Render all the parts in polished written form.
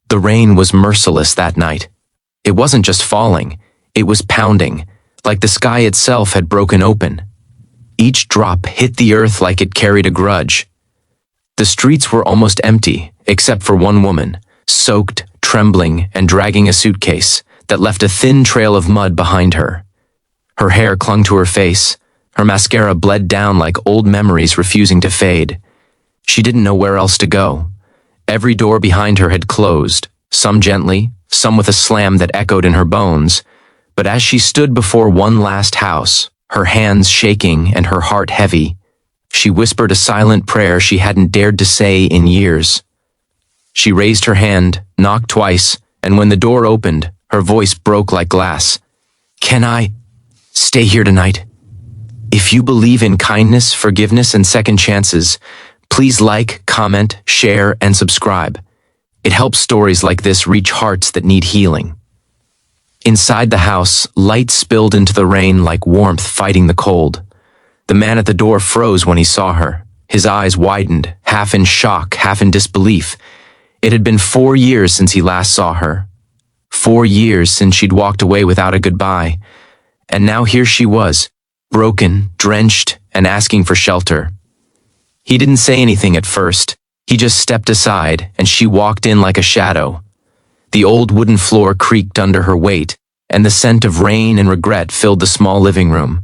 The rain was merciless that night. It wasn't just falling, it was pounding, like the sky itself had broken open. Each drop hit the earth like it carried a grudge. The streets were almost empty, except for one woman, soaked, trembling, and dragging a suitcase that left a thin trail of mud behind her. Her hair clung to her face, her mascara bled down like old memories refusing to fade. She didn't know where else to go. Every door behind her had closed, some gently, some with a slam that echoed in her bones. But as she stood before one last house, her hands shaking and her heart heavy, she whispered a silent prayer she hadn't dared to say in years. She raised her hand, knocked twice, and when the door opened, her voice broke like glass. "Can I stay here tonight? If you believe in kindness, forgiveness, and second chances, please like, comment, share, and subscribe. It helps stories like this reach hearts that need healing." Inside the house, light spilled into the rain like warmth fighting the cold. The man at the door froze when he saw her. His eyes widened, half in shock, half in disbelief. It had been 4 years since he last saw her. 4 years since she'd walked away without a goodbye. And now here she was, broken, drenched, and asking for shelter. He didn't say anything at first. He just stepped aside, and she walked in like a shadow. The old wooden floor creaked under her weight, and the scent of rain and regret filled the small living room.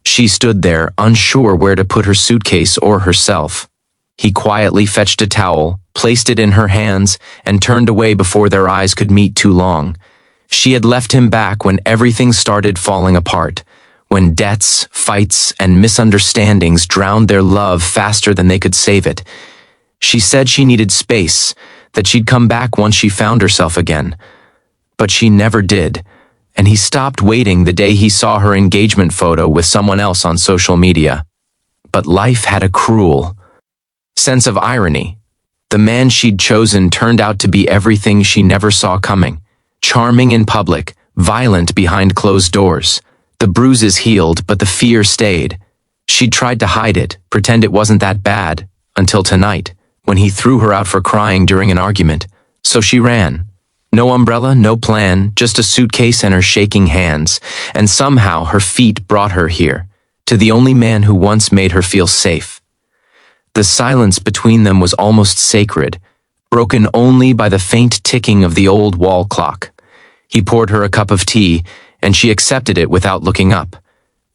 She stood there, unsure where to put her suitcase or herself. He quietly fetched a towel, placed it in her hands, and turned away before their eyes could meet too long. She had left him back when everything started falling apart, when debts, fights, and misunderstandings drowned their love faster than they could save it. She said she needed space, that she'd come back once she found herself again. But she never did, and he stopped waiting the day he saw her engagement photo with someone else on social media. But life had a cruel sense of irony. The man she'd chosen turned out to be everything she never saw coming. Charming in public, violent behind closed doors. The bruises healed, but the fear stayed. She'd tried to hide it, pretend it wasn't that bad, until tonight, when he threw her out for crying during an argument. So she ran. No umbrella, no plan, just a suitcase and her shaking hands, and somehow her feet brought her here, to the only man who once made her feel safe. The silence between them was almost sacred, broken only by the faint ticking of the old wall clock. He poured her a cup of tea, and she accepted it without looking up.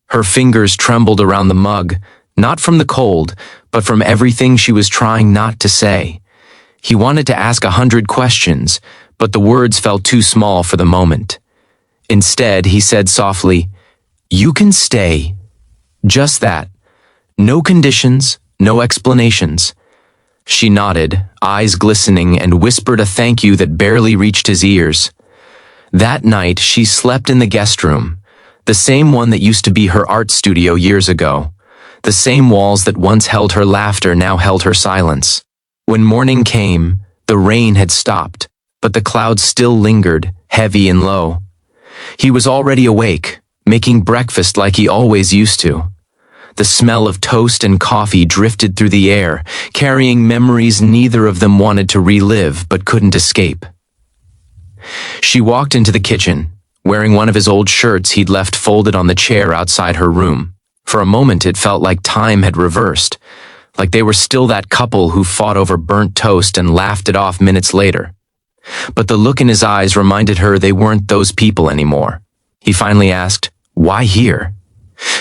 Her fingers trembled around the mug, not from the cold, but from everything she was trying not to say. He wanted to ask 100 questions, but the words felt too small for the moment. Instead, he said softly, "You can stay." Just that. No conditions, no explanations. She nodded, eyes glistening, and whispered a thank you that barely reached his ears. That night, she slept in the guest room, the same one that used to be her art studio years ago. The same walls that once held her laughter now held her silence. When morning came, the rain had stopped, but the clouds still lingered, heavy and low. He was already awake, making breakfast like he always used to. The smell of toast and coffee drifted through the air, carrying memories neither of them wanted to relive but couldn't escape. She walked into the kitchen, wearing one of his old shirts he'd left folded on the chair outside her room. For a moment it felt like time had reversed, like they were still that couple who fought over burnt toast and laughed it off minutes later. But the look in his eyes reminded her they weren't those people anymore. He finally asked, "Why here?"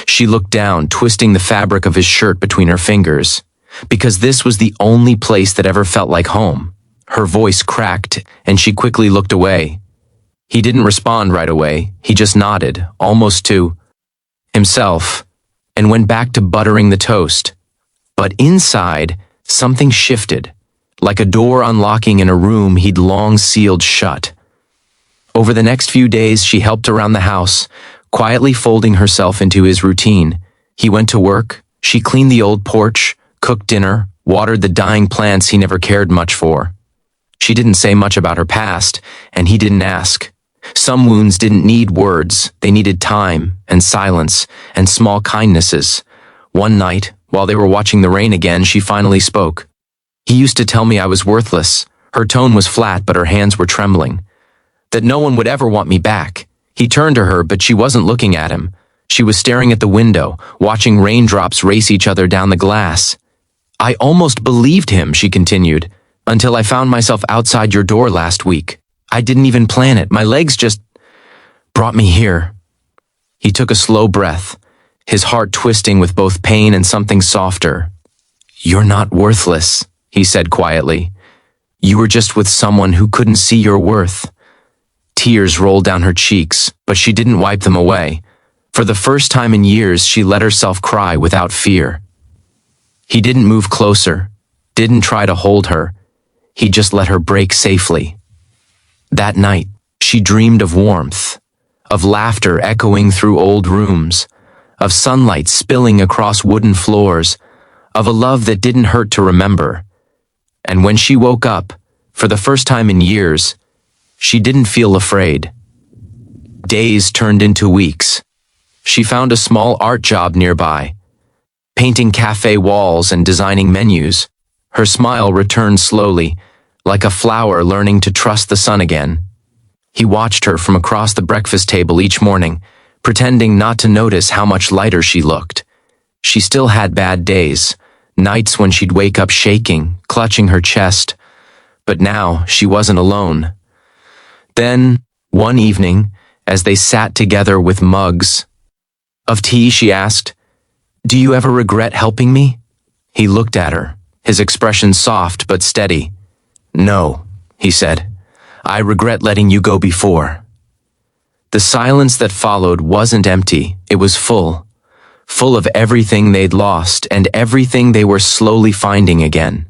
She looked down, twisting the fabric of his shirt between her fingers, because this was the only place that ever felt like home. Her voice cracked, and she quickly looked away. He didn't respond right away. He just nodded, almost to himself, and went back to buttering the toast. But inside, something shifted, like a door unlocking in a room he'd long sealed shut. Over the next few days, she helped around the house, quietly folding herself into his routine. He went to work, she cleaned the old porch, cooked dinner, watered the dying plants he never cared much for. She didn't say much about her past, and he didn't ask. Some wounds didn't need words, they needed time, and silence, and small kindnesses. One night, while they were watching the rain again, she finally spoke. "He used to tell me I was worthless," Her tone was flat, but her hands were trembling. That no one would ever want me back. He turned to her, but she wasn't looking at him. She was staring at the window, watching raindrops race each other down the glass. I almost believed him, she continued, until I found myself outside your door last week. I didn't even plan it. My legs just brought me here. He took a slow breath, his heart twisting with both pain and something softer. You're not worthless, he said quietly. You were just with someone who couldn't see your worth. Tears rolled down her cheeks, but she didn't wipe them away. For the first time in years, she let herself cry without fear. He didn't move closer, didn't try to hold her. He just let her break safely. That night, she dreamed of warmth, of laughter echoing through old rooms, of sunlight spilling across wooden floors, of a love that didn't hurt to remember. And when she woke up, for the first time in years, she didn't feel afraid. Days turned into weeks. She found a small art job nearby, painting cafe walls and designing menus. Her smile returned slowly, like a flower learning to trust the sun again. He watched her from across the breakfast table each morning, pretending not to notice how much lighter she looked. She still had bad days, nights when she'd wake up shaking, clutching her chest. But now she wasn't alone. Then, one evening, as they sat together with mugs of tea, she asked, "Do you ever regret helping me?" He looked at her, his expression soft but steady. "No," he said. "I regret letting you go before." The silence that followed wasn't empty, it was full. Full of everything they'd lost and everything they were slowly finding again.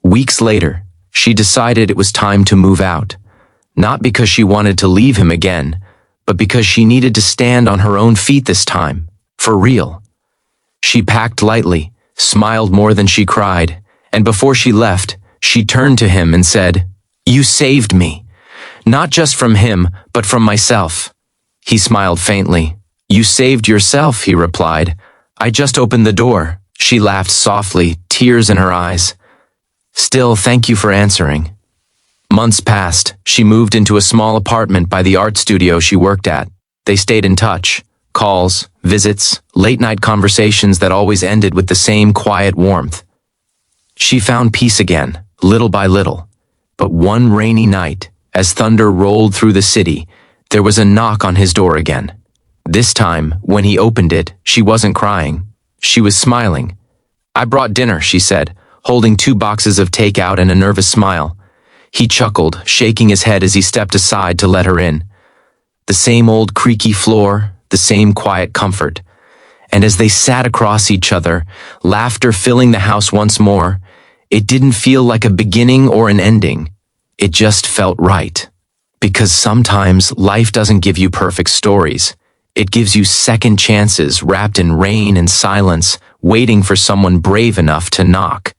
Weeks later, she decided it was time to move out. Not because she wanted to leave him again, but because she needed to stand on her own feet this time, for real. She packed lightly, smiled more than she cried, and before she left, she turned to him and said, "You saved me. Not just from him, but from myself." He smiled faintly. "You saved yourself," he replied. "I just opened the door." She laughed softly, tears in her eyes. "Still, thank you for answering." Months passed. She moved into a small apartment by the art studio she worked at. They stayed in touch. Calls, visits, late-night conversations that always ended with the same quiet warmth. She found peace again, little by little. But one rainy night, as thunder rolled through the city, there was a knock on his door again. This time, when he opened it, she wasn't crying. She was smiling. "I brought dinner," she said, holding 2 boxes of takeout and a nervous smile. He chuckled, shaking his head as he stepped aside to let her in. The same old creaky floor, the same quiet comfort. And as they sat across each other, laughter filling the house once more, it didn't feel like a beginning or an ending. It just felt right. Because sometimes life doesn't give you perfect stories. It gives you second chances wrapped in rain and silence, waiting for someone brave enough to knock.